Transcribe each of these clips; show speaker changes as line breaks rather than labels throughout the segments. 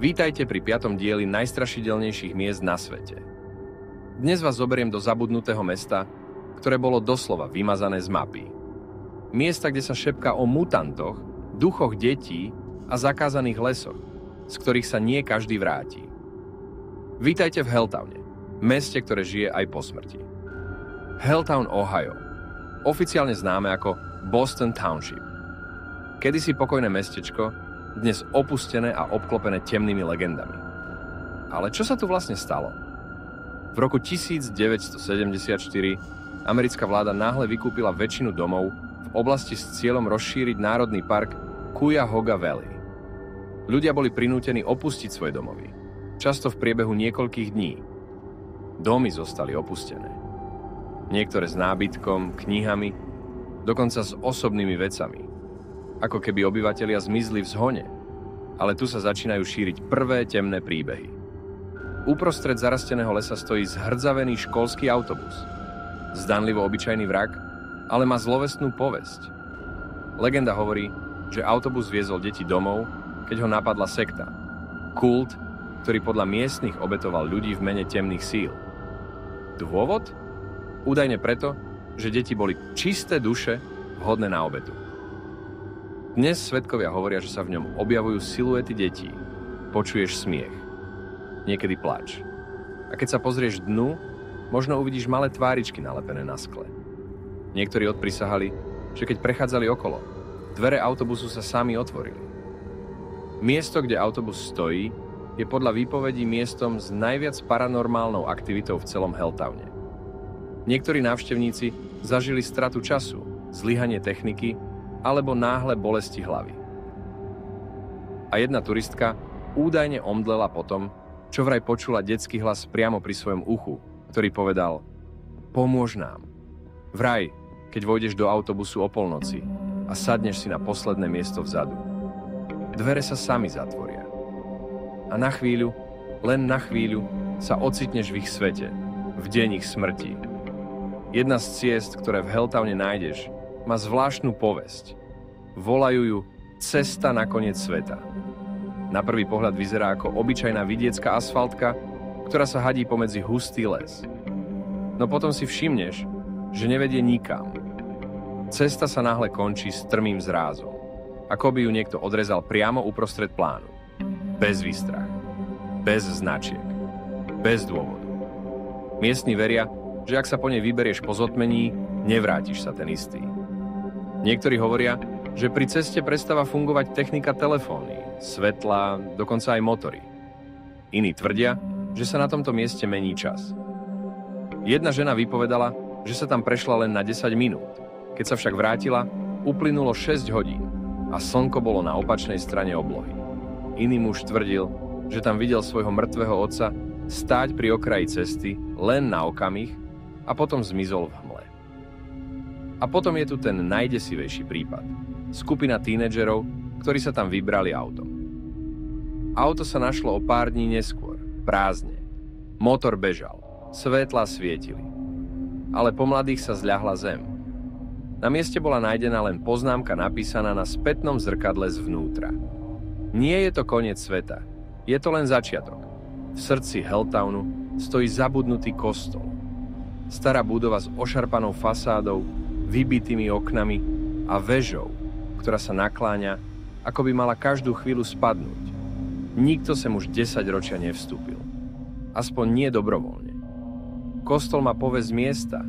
Vítajte pri 5. dieli najstrašidelnejších miest na svete. Dnes vás zoberiem do zabudnutého mesta, ktoré bolo doslova vymazané z mapy. Miesta, kde sa šepká o mutantoch, duchoch detí a zakázaných lesoch, z ktorých sa nie každý vráti. Vítajte v Helltowne, meste, ktoré žije aj po smrti. Helltown, Ohio, oficiálne známe ako Boston Township. Kedysi pokojné mestečko, dnes opustené a obklopené temnými legendami. Ale čo sa tu vlastne stalo? V roku 1974 americká vláda náhle vykúpila väčšinu domov v oblasti s cieľom rozšíriť národný park Cuyahoga Valley. Ľudia boli prinútení opustiť svoje domovy, často v priebehu niekoľkých dní. Domy zostali opustené. Niektoré s nábytkom, knihami, dokonca s osobnými vecami. Ako keby obyvatelia zmizli v zhone, ale tu sa začínajú šíriť prvé temné príbehy. Uprostred zarasteného lesa stojí zhrdzavený školský autobus. Zdanlivo obyčajný vrak, ale má zlovestnú povesť. Legenda hovorí, že autobus viezol deti domov, keď ho napadla sekta. Kult, ktorý podľa miestnych obetoval ľudí v mene temných síl. Dôvod? Údajne preto, že deti boli čisté duše, vhodné na obetu. Dnes svedkovia hovoria, že sa v ňom objavujú siluety detí. Počuješ smiech. Niekedy plač. A keď sa pozrieš dnu, možno uvidíš malé tváričky nalepené na skle. Niektorí odprisahali, že keď prechádzali okolo, dvere autobusu sa sami otvorili. Miesto, kde autobus stojí, je podľa výpovedí miestom s najviac paranormálnou aktivitou v celom Helltowne. Niektorí návštevníci zažili stratu času, zlyhanie techniky alebo náhle bolesti hlavy. A jedna turistka údajne omdlela potom, čo vraj počula detský hlas priamo pri svojom uchu, ktorý povedal: "Pomôž nám." Vraj, keď vojdeš do autobusu o polnoci a sadneš si na posledné miesto vzadu. Dvere sa sami zatvoria. A na chvíľu, len na chvíľu, sa ocitneš v ich svete, v deň ich smrti. Jedna z ciest, ktoré v Helltowne nájdeš, má zvláštnu povesť. Volajú ju Cesta na koniec sveta. Na prvý pohľad vyzerá ako obyčajná vidiecká asfaltka, ktorá sa hadí pomedzi hustý les. No potom si všimneš, že nevedie nikam. Cesta sa náhle končí strmým zrázom, ako by ju niekto odrezal priamo uprostred plánu. Bez výstrach, bez značiek, bez dôvodu. Miestni veria, že ak sa po nej vyberieš po zotmení, nevrátiš sa ten istý. Niektorí hovoria, že pri ceste prestáva fungovať technika telefóny, svetla, dokonca aj motory. Iní tvrdia, že sa na tomto mieste mení čas. Jedna žena vypovedala, že sa tam prešla len na 10 minút. Keď sa však vrátila, uplynulo 6 hodín a slnko bolo na opačnej strane oblohy. Iný muž tvrdil, že tam videl svojho mŕtvého otca stáť pri okraji cesty len na okamih a potom zmizol v hmle. A potom je tu ten najdesivejší prípad. Skupina tínedžerov, ktorí sa tam vybrali autom. Auto sa našlo o pár dní neskôr, prázdne. Motor bežal, svetlá svietili. Ale po mladých sa zľahla zem. Na mieste bola nájdená len poznámka napísaná na spätnom zrkadle zvnútra. Nie je to koniec sveta, je to len začiatok. V srdci Helltownu stojí zabudnutý kostol. Stará budova s ošarpanou fasádou, vybitými oknami a vežou, ktorá sa nakláňa, ako by mala každú chvíľu spadnúť. Nikto sem už 10 ročia nevstúpil. Aspoň nie dobrovoľne. Kostol má povesť miesta,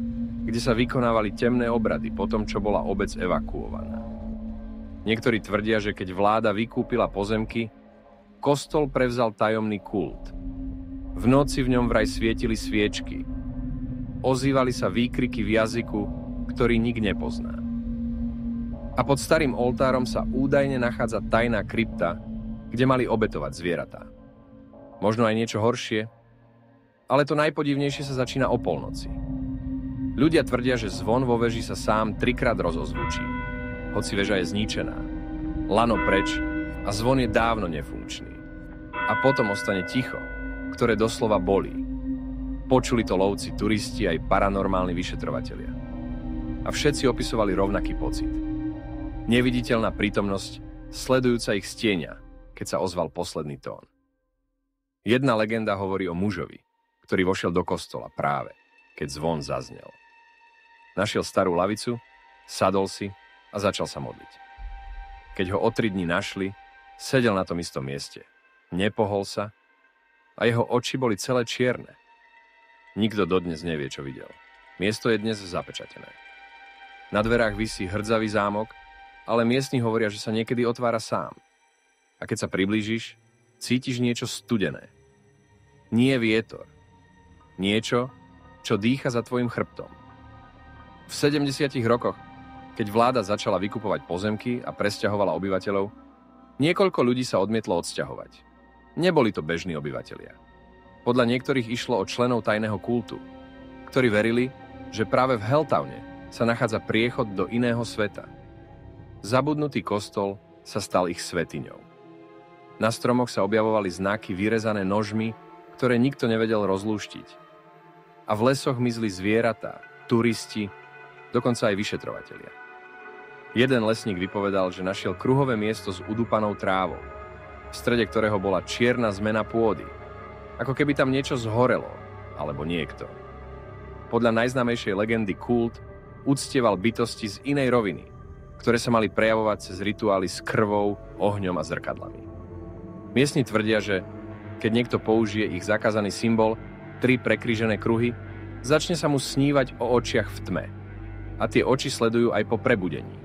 kde sa vykonávali temné obrady po tom, čo bola obec evakuovaná. Niektorí tvrdia, že keď vláda vykúpila pozemky, kostol prevzal tajomný kult. V noci v ňom vraj svietili sviečky. Ozývali sa výkriky v jazyku, ktorý nik nepozná. A pod starým oltárom sa údajne nachádza tajná krypta, kde mali obetovať zvieratá. Možno aj niečo horšie, ale to najpodivnejšie sa začína o polnoci. Ľudia tvrdia, že zvon vo veži sa sám 3-krát rozozvučí, hoci veža je zničená. Lano preč a zvon je dávno nefunkčný. A potom ostane ticho, ktoré doslova bolí. Počuli to lovci, turisti aj paranormálni vyšetrovatelia. A všetci opisovali rovnaký pocit. Neviditeľná prítomnosť, sledujúca ich z tieňa, keď sa ozval posledný tón. Jedna legenda hovorí o mužovi, ktorý vošiel do kostola práve, keď zvon zaznel. Našiel starú lavicu, sadol si a začal sa modliť. Keď ho o 3 dní našli, sedel na tom istom mieste. Nepohol sa a jeho oči boli celé čierne. Nikto dodnes nevie, čo videl. Miesto je dnes zapečatené. Na dverách visí hrdzavý zámok, ale miestni hovoria, že sa niekedy otvára sám. A keď sa priblížiš, cítiš niečo studené. Nie vietor. Niečo, čo dýcha za tvojim chrbtom. V 70. rokoch, keď vláda začala vykupovať pozemky a presťahovala obyvateľov, niekoľko ľudí sa odmietlo odsťahovať. Neboli to bežní obyvatelia. Podľa niektorých išlo o členov tajného kultu, ktorí verili, že práve v Helltowne sa nachádza priechod do iného sveta. Zabudnutý kostol sa stal ich svätyňou. Na stromoch sa objavovali znaky vyrezané nožmi, ktoré nikto nevedel rozlúštiť. A v lesoch mizli zvieratá, turisti, dokonca aj vyšetrovatelia. Jeden lesník vypovedal, že našiel kruhové miesto s udupanou trávou, v strede ktorého bola čierna zmena pôdy, ako keby tam niečo zhorelo, alebo niekto. Podľa najznámejšej legendy kult uctieval bytosti z inej roviny, ktoré sa mali prejavovať cez rituály s krvou, ohňom a zrkadlami. Miestni tvrdia, že keď niekto použije ich zakázaný symbol, 3 prekrížené kruhy, začne sa mu snívať o očiach v tme. A tie oči sledujú aj po prebudení.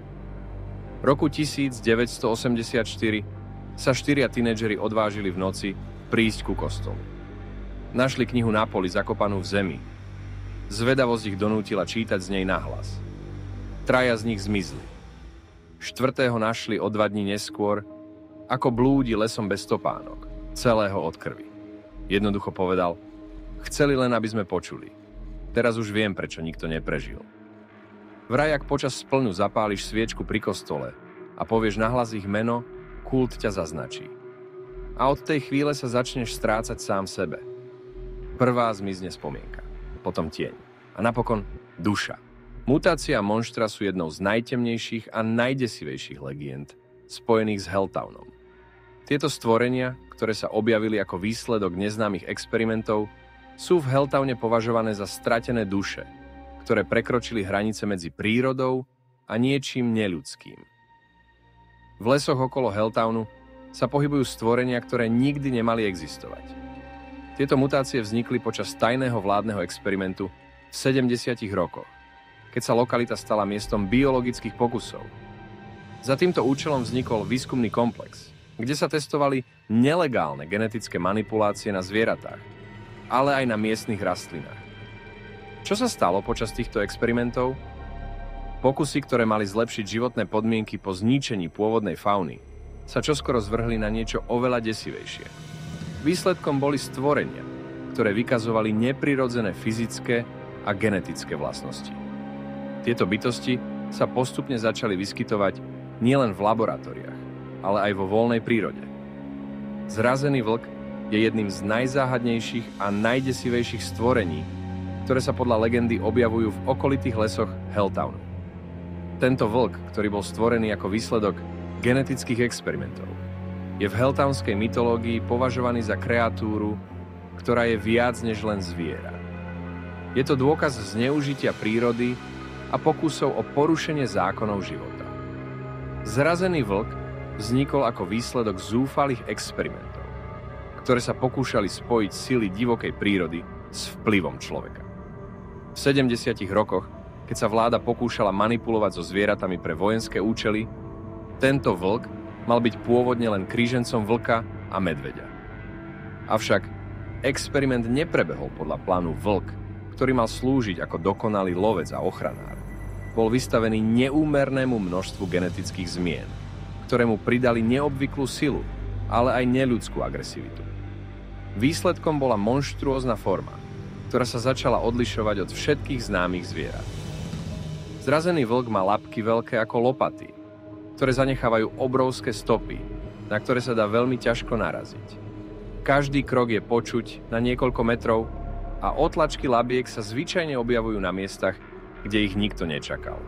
V roku 1984 sa 4 tínedžeri odvážili v noci prísť ku kostolu. Našli knihu na poli zakopanú v zemi. Zvedavosť ich donútila čítať z nej nahlas. 3 z nich zmizli. 4. našli o 2 dní neskôr, ako blúdi lesom bez stopánok, celého od krvi. Jednoducho povedal, chceli len, aby sme počuli. Teraz už viem, prečo nikto neprežil. Vraj, ak počas splnu zapáliš sviečku pri kostole a povieš nahlas ich meno, kult ťa zaznačí. A od tej chvíle sa začneš strácať sám sebe. Prvá zmizne spomienka, potom tieň a napokon duša. Mutácia monštra sú jednou z najtemnejších a najdesivejších legend spojených s Helltownom. Tieto stvorenia, ktoré sa objavili ako výsledok neznámych experimentov, sú v Helltowne považované za stratené duše, ktoré prekročili hranice medzi prírodou a niečím neľudským. V lesoch okolo Helltownu sa pohybujú stvorenia, ktoré nikdy nemali existovať. Tieto mutácie vznikli počas tajného vládneho experimentu v 70. rokoch, keď sa lokalita stala miestom biologických pokusov. Za týmto účelom vznikol výskumný komplex, kde sa testovali nelegálne genetické manipulácie na zvieratách, ale aj na miestnych rastlinách. Čo sa stalo počas týchto experimentov? Pokusy, ktoré mali zlepšiť životné podmienky po zničení pôvodnej fauny, sa čoskoro zvrhli na niečo oveľa desivejšie. Výsledkom boli stvorenia, ktoré vykazovali neprirodzené fyzické a genetické vlastnosti. Tieto bytosti sa postupne začali vyskytovať nielen v laboratóriách, ale aj vo voľnej prírode. Zrazený vlk je jedným z najzáhadnejších a najdesivejších stvorení, ktoré sa podľa legendy objavujú v okolitých lesoch Helltownu. Tento vlk, ktorý bol stvorený ako výsledok genetických experimentov, je v helltownskej mytológii považovaný za kreatúru, ktorá je viac než len zviera. Je to dôkaz zneužitia prírody a pokusov o porušenie zákonov života. Zrazený vlk vznikol ako výsledok zúfalých experimentov, ktoré sa pokúšali spojiť sily divokej prírody s vplyvom človeka. V 70. rokoch, keď sa vláda pokúšala manipulovať so zvieratami pre vojenské účely, tento vlk mal byť pôvodne len krížencom vlka a medveďa. Avšak experiment neprebehol podľa plánu vlk, ktorý mal slúžiť ako dokonalý lovec a ochranár. Bol vystavený neúmernému množstvu genetických zmien, ktoré mu pridali neobvyklú silu, ale aj neľudskú agresivitu. Výsledkom bola monštruózna forma, ktorá sa začala odlišovať od všetkých známych zvierat. Zrazený vlk má labky veľké ako lopaty, ktoré zanechávajú obrovské stopy, na ktoré sa dá veľmi ťažko naraziť. Každý krok je počuť na niekoľko metrov a otlačky labiek sa zvyčajne objavujú na miestach, kde ich nikto nečakal.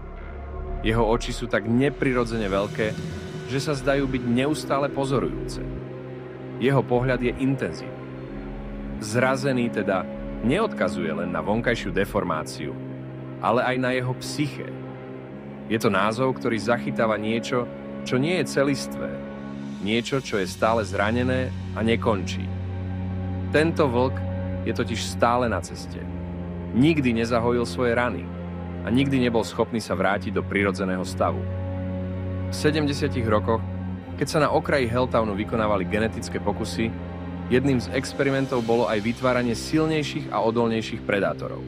Jeho oči sú tak neprirodzene veľké, že sa zdajú byť neustále pozorujúce. Jeho pohľad je intenzívny Zrazený teda neodkazuje len na vonkajšiu deformáciu, ale aj na jeho psyché. Je to názov, ktorý zachytáva niečo, čo nie je celistvé, niečo, čo je stále zranené a nekončí. Tento vlk je totiž stále na ceste. Nikdy nezahojil svoje rany a nikdy nebol schopný sa vrátiť do prirodzeného stavu. V 70. rokoch, keď sa na okraji Helltownu vykonávali genetické pokusy, jedným z experimentov bolo aj vytváranie silnejších a odolnejších predátorov.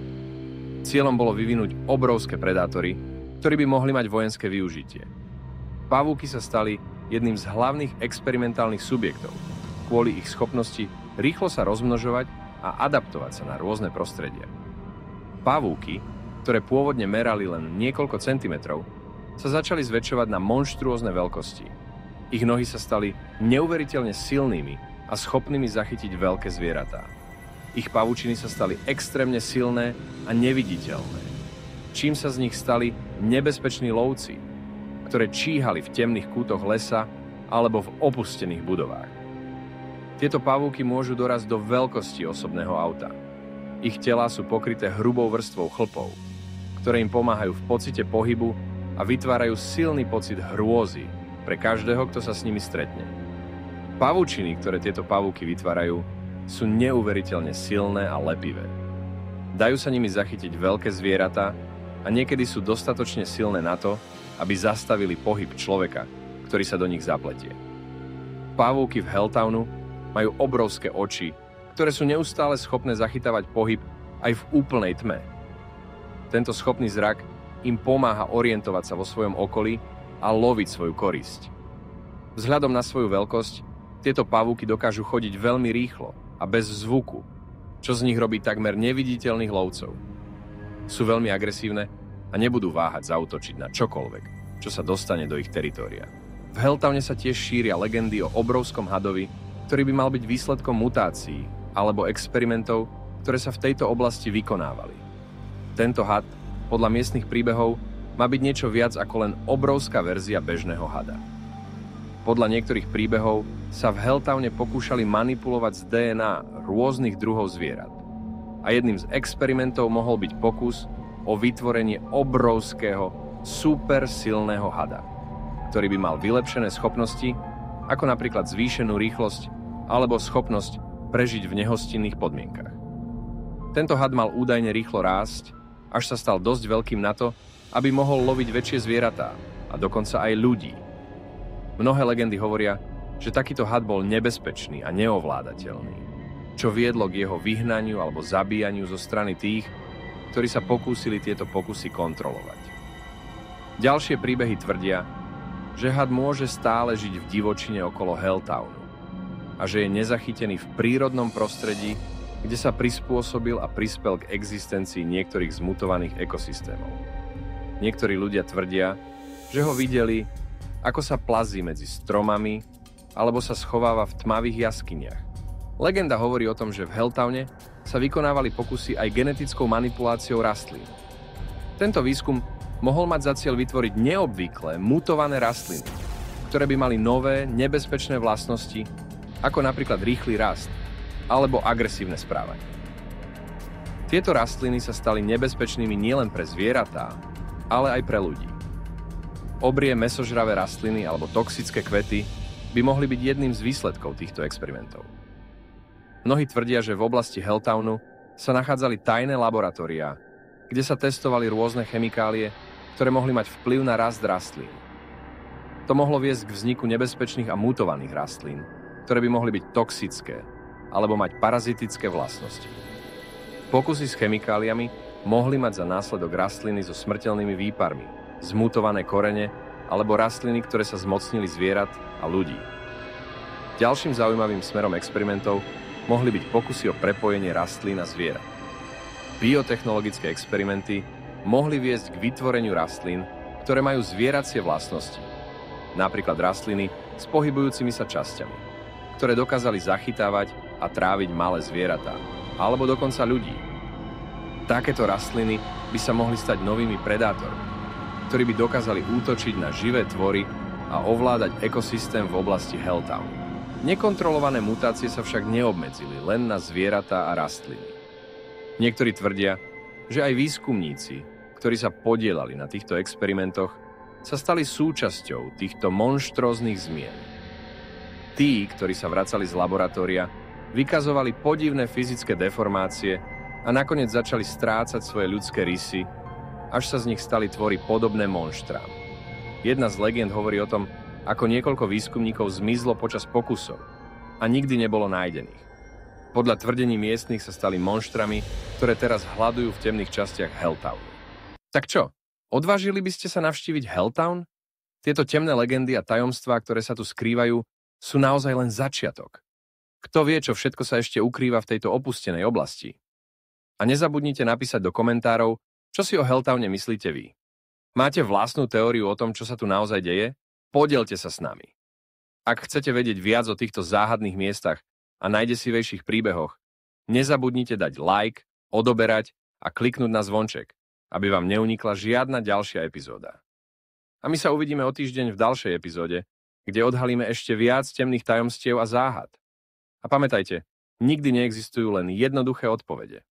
Cieľom bolo vyvinúť obrovské predátory, ktorí by mohli mať vojenské využitie. Pavúky sa stali jedným z hlavných experimentálnych subjektov kvôli ich schopnosti rýchlo sa rozmnožovať a adaptovať sa na rôzne prostredia. Pavúky, ktoré pôvodne merali len niekoľko centimetrov, sa začali zväčšovať na monštruózne veľkosti. Ich nohy sa stali neuveriteľne silnými a schopnými zachytiť veľké zvieratá. Ich pavučiny sa stali extrémne silné a neviditeľné, čím sa z nich stali nebezpeční lovci, ktoré číhali v temných kútoch lesa alebo v opustených budovách. Tieto pavúky môžu dorásť do veľkosti osobného auta. Ich telá sú pokryté hrubou vrstvou chlpov, ktoré im pomáhajú v pocite pohybu a vytvárajú silný pocit hrôzy pre každého, kto sa s nimi stretne. Pavučiny, ktoré tieto pavúky vytvárajú, sú neuveriteľne silné a lepivé. Dajú sa nimi zachytiť veľké zvieratá a niekedy sú dostatočne silné na to, aby zastavili pohyb človeka, ktorý sa do nich zapletie. Pavúky v Helltownu majú obrovské oči, ktoré sú neustále schopné zachytávať pohyb aj v úplnej tme. Tento schopný zrak im pomáha orientovať sa vo svojom okolí a loviť svoju korisť. Vzhľadom na svoju veľkosť, tieto pavúky dokážu chodiť veľmi rýchlo a bez zvuku, čo z nich robí takmer neviditeľných lovcov. Sú veľmi agresívne a nebudú váhať zaútočiť na čokoľvek, čo sa dostane do ich teritória. V Helltowne sa tiež šíria legendy o obrovskom hadovi, ktorý by mal byť výsledkom mutácií alebo experimentov, ktoré sa v tejto oblasti vykonávali. Tento had, podľa miestnych príbehov, má byť niečo viac ako len obrovská verzia bežného hada. Podľa niektorých príbehov sa v Helltowne pokúšali manipulovať z DNA rôznych druhov zvierat. A jedným z experimentov mohol byť pokus o vytvorenie obrovského, super silného hada, ktorý by mal vylepšené schopnosti, ako napríklad zvýšenú rýchlosť alebo schopnosť prežiť v nehostinných podmienkach. Tento had mal údajne rýchlo rásť, až sa stal dosť veľkým na to, aby mohol loviť väčšie zvieratá a dokonca aj ľudí. Mnohé legendy hovoria, že takýto had bol nebezpečný a neovládateľný, čo viedlo k jeho vyhnaniu alebo zabíjaniu zo strany tých, ktorí sa pokúsili tieto pokusy kontrolovať. Ďalšie príbehy tvrdia, že had môže stále žiť v divočine okolo Helltownu a že je nezachytený v prírodnom prostredí, kde sa prispôsobil a prispel k existencii niektorých zmutovaných ekosystémov. Niektorí ľudia tvrdia, že ho videli, ako sa plazí medzi stromami alebo sa schováva v tmavých jaskyniach. Legenda hovorí o tom, že v Helltowne sa vykonávali pokusy aj genetickou manipuláciou rastlín. Tento výskum mohol mať za cieľ vytvoriť neobvyklé, mutované rastliny, ktoré by mali nové, nebezpečné vlastnosti, ako napríklad rýchly rast alebo agresívne správanie. Tieto rastliny sa stali nebezpečnými nielen pre zvieratá, ale aj pre ľudí. Obrie mäsožravé rastliny alebo toxické kvety by mohli byť jedným z výsledkov týchto experimentov. Mnohí tvrdia, že v oblasti Helltownu sa nachádzali tajné laboratóriá, kde sa testovali rôzne chemikálie, ktoré mohli mať vplyv na rast rastlín. To mohlo viesť k vzniku nebezpečných a mutovaných rastlín, ktoré by mohli byť toxické alebo mať parazitické vlastnosti. Pokusy s chemikáliami mohli mať za následok rastliny so smrteľnými výparmi, zmutované korene alebo rastliny, ktoré sa zmocnili zvierat a ľudí. Ďalším zaujímavým smerom experimentov mohli byť pokusy o prepojenie rastlín a zvierat. Biotechnologické experimenty mohli viesť k vytvoreniu rastlín, ktoré majú zvieracie vlastnosti, napríklad rastliny s pohybujúcimi sa časťami, ktoré dokázali zachytávať a tráviť malé zvieratá, alebo dokonca ľudí. Takéto rastliny by sa mohli stať novými predátormi, ktorí by dokázali útočiť na živé tvory a ovládať ekosystém v oblasti Helltownu. Nekontrolované mutácie sa však neobmedzili len na zvieratá a rastliny. Niektorí tvrdia, že aj výskumníci, ktorí sa podielali na týchto experimentoch, sa stali súčasťou týchto monštróznych zmien. Tí, ktorí sa vracali z laboratória, vykazovali podivné fyzické deformácie a nakoniec začali strácať svoje ľudské rysy, až sa z nich stali tvory podobné monštrám. Jedna z legend hovorí o tom, ako niekoľko výskumníkov zmizlo počas pokusov a nikdy nebolo nájdených. Podľa tvrdení miestnych sa stali monštrami, ktoré teraz hľadujú v temných častiach Helltownu. Tak čo, odvážili by ste sa navštíviť Helltown? Tieto temné legendy a tajomstvá, ktoré sa tu skrývajú, sú naozaj len začiatok. Kto vie, čo všetko sa ešte ukrýva v tejto opustenej oblasti? A nezabudnite napísať do komentárov, čo si o Helltowne myslíte vy. Máte vlastnú teóriu o tom, čo sa tu naozaj deje? Podielte sa s nami. Ak chcete vedieť viac o týchto záhadných miestach a najdesivejších príbehoch, nezabudnite dať like, odoberať a kliknúť na zvonček, aby vám neunikla žiadna ďalšia epizóda. A my sa uvidíme o týždeň v ďalšej epizóde, kde odhalíme ešte viac temných tajomstiev a záhad. A pamätajte, nikdy neexistujú len jednoduché odpovede.